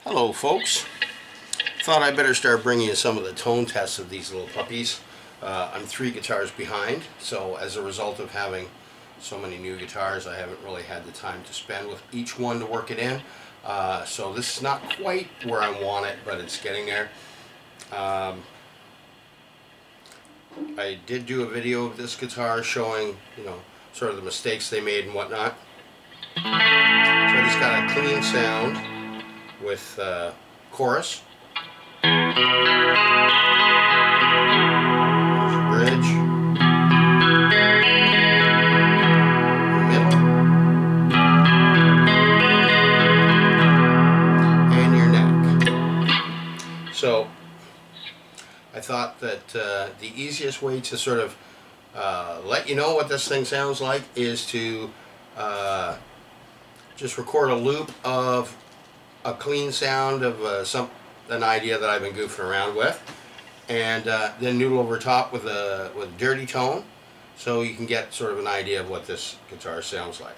Hello folks, thought I better start bringing you some of the tone tests of these little puppies. I'm 3 guitars behind, so as a result of having so many new guitars, I haven't really had the time to spend with each one to work it in. So this is not quite where I want it, but it's getting there. I did do a video of this guitar showing, sort of the mistakes they made and whatnot. So I just got a clean sound with chorus, bridge, middle, and your neck. So I thought that the easiest way to sort of let you know what this thing sounds like is to just record a loop of a clean sound of an idea that I've been goofing around with, and then noodle over top with a dirty tone, so you can get sort of an idea of what this guitar sounds like.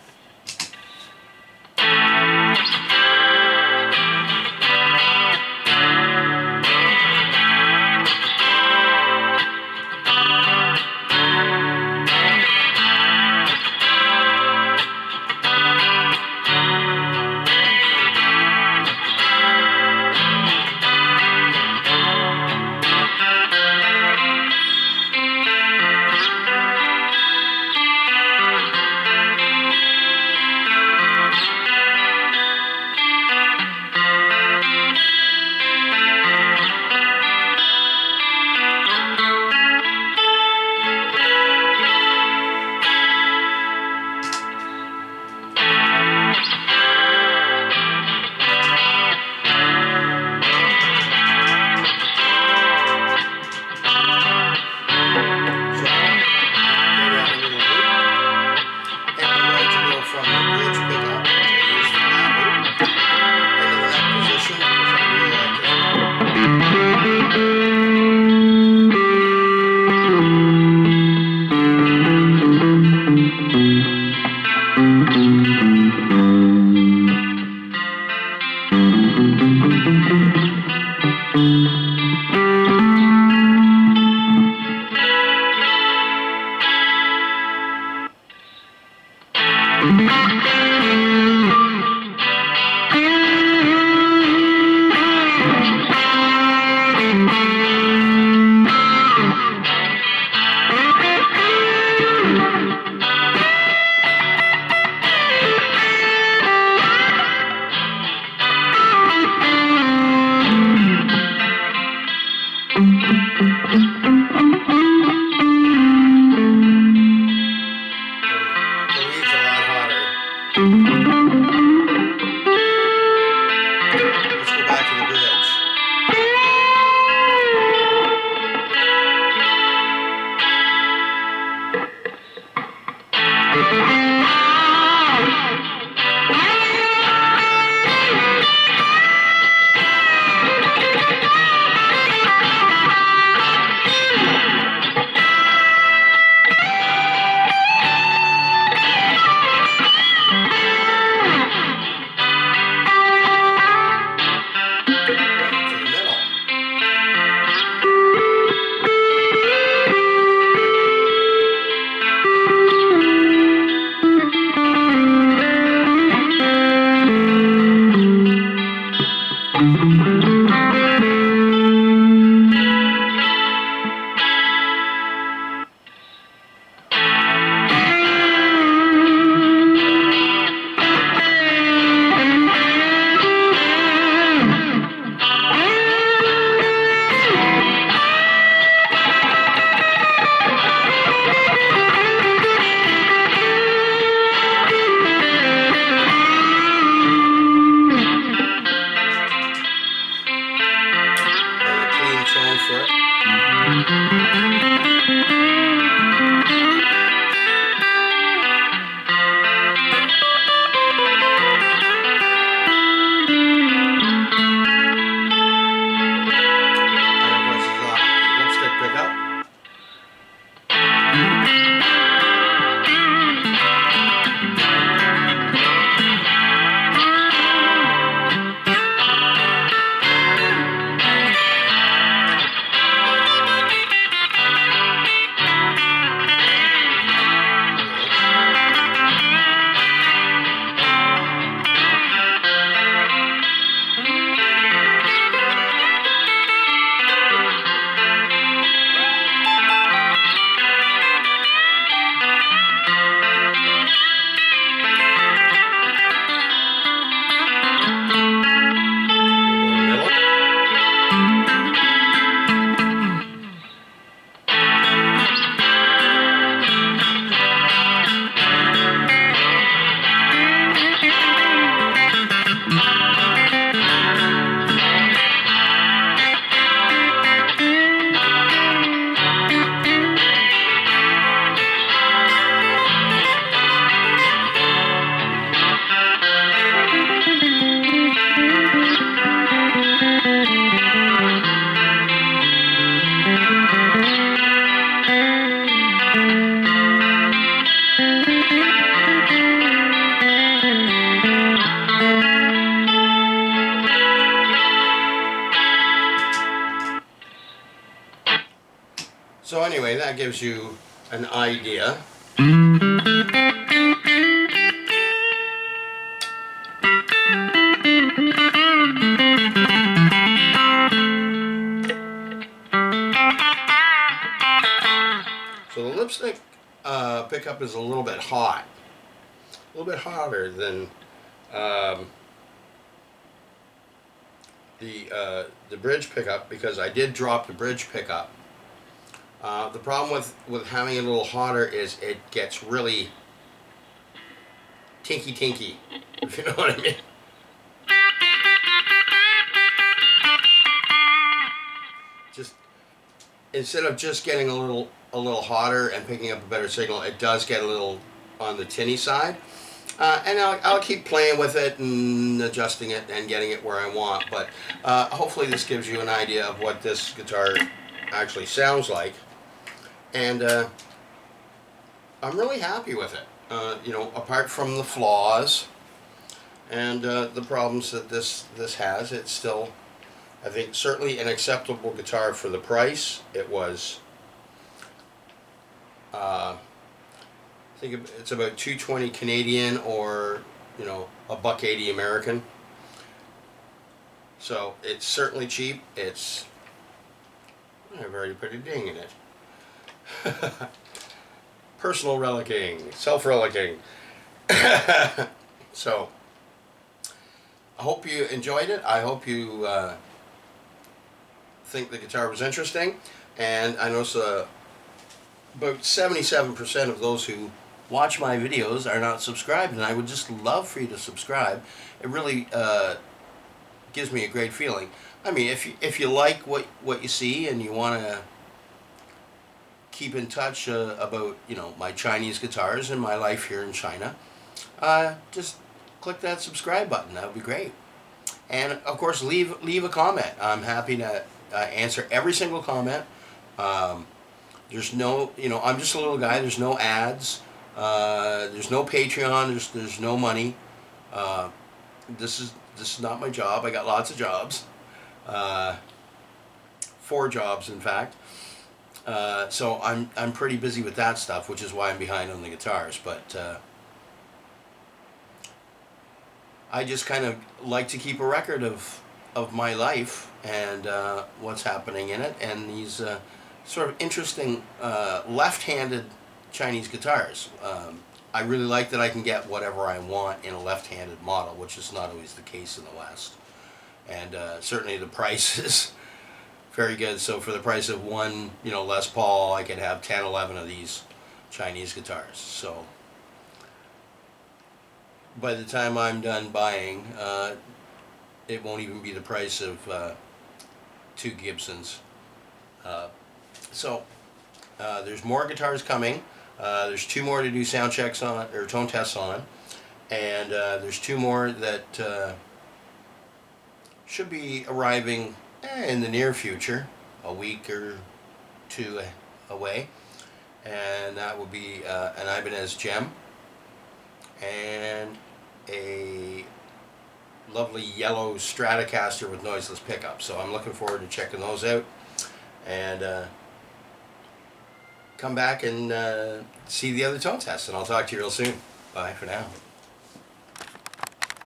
Let's go back to the bridge. So anyway, that gives you an idea. So the lipstick pickup is a little bit hot, a little bit hotter than the bridge pickup, because I did drop the bridge pickup. The problem with having it a little hotter is it gets really tinky, if you know what I mean. Just instead of just getting a little hotter and picking up a better signal, it does get a little on the tinny side. And I'll keep playing with it and adjusting it and getting it where I want. But hopefully this gives you an idea of what this guitar actually sounds like. And I'm really happy with it. You know, apart from the flaws and the problems that this has, it's still, I think, certainly an acceptable guitar for the price. It was, I think it's about $220 Canadian, or, you know, $1.80 American. So it's certainly cheap. It's, I've already put a ding in it. Personal relicking, self-relicking. So I hope you enjoyed it. I hope you think the guitar was interesting. And I know about 77% of those who watch my videos are not subscribed, and I would just love for you to subscribe. It really gives me a great feeling. I mean, if you like what you see and you want to keep in touch about, you know, my Chinese guitars and my life here in China, just click that subscribe button. That would be great. And of course, leave a comment. I'm happy to answer every single comment. There's no, you know, I'm just a little guy. There's no ads. There's no Patreon. There's no money. This is not my job. I got lots of jobs. 4 jobs, in fact. So I'm pretty busy with that stuff, which is why I'm behind on the guitars. But I just kind of like to keep a record of my life and what's happening in it, and these sort of interesting left-handed Chinese guitars. I really like that I can get whatever I want in a left-handed model, which is not always the case in the West. And certainly the price is very good. So for the price of one, you know, Les Paul, I could have 10, 11 of these Chinese guitars. So by the time I'm done buying, it won't even be the price of 2 Gibsons. So there's more guitars coming. There's 2 more to do sound checks on, or tone tests on, and there's 2 more that should be arriving in the near future, a week or 2 away, and that will be an Ibanez Gem and a lovely yellow Stratocaster with noiseless pickup. So I'm looking forward to checking those out, and come back and see the other tone tests, and I'll talk to you real soon. Bye for now.